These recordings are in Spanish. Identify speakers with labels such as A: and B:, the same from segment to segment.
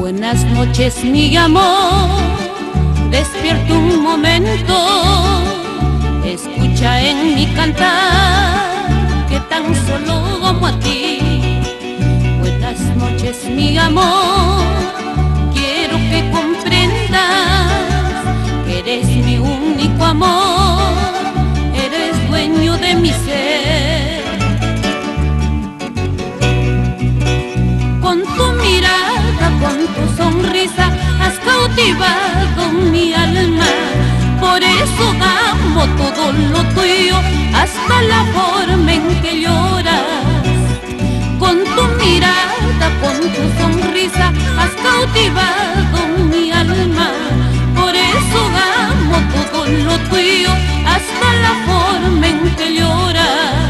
A: Buenas noches, mi amor, despierta un momento, escucha en mi cantar que tan solo amo a ti. Buenas noches, mi amor, quiero que comprendas que eres mi único amor, eres dueño de mi ser. Con tu mirada, con tu sonrisa, has cautivado mi alma. Por eso amo todo lo tuyo, hasta la forma en que lloras. Con tu mirada, con tu sonrisa, has cautivado mi alma. Por eso amo todo lo tuyo, hasta la forma en que lloras.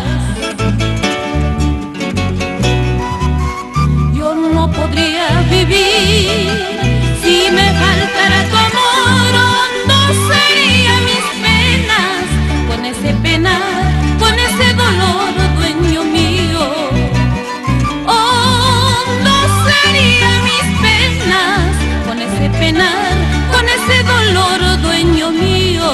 A: Yo no podría vivir si me faltara tu amor, hondo serían mis penas, con ese penar, con ese dolor, dueño mío. Hondo serían mis penas, con ese penar, con ese dolor, dueño mío.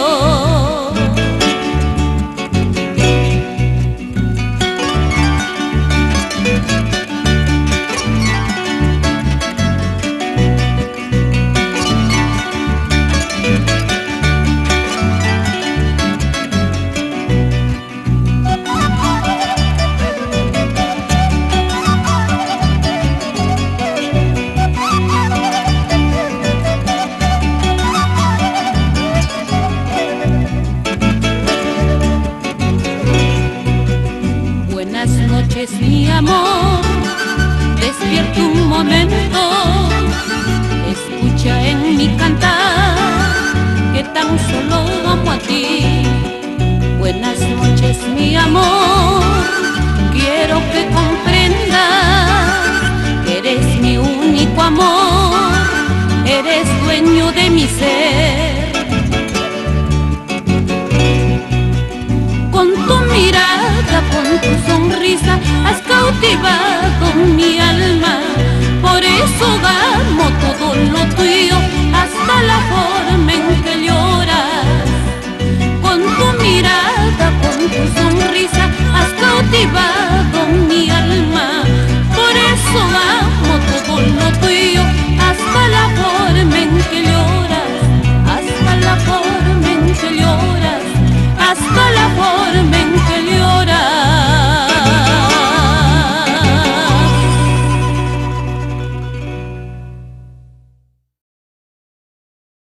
A: Buenas noches, mi amor, despierta un momento, escucha en mi cantar que tan solo amo a ti. Buenas noches, mi amor, quiero que comprendas que eres mi único amor, eres dueño de mi ser. Con tu mirada, con tu sonrisa, has cautivado mi alma. Por eso amo todo lo tuyo, hasta la forma en que lloras. Con tu mirada, con tu sonrisa, has cautivado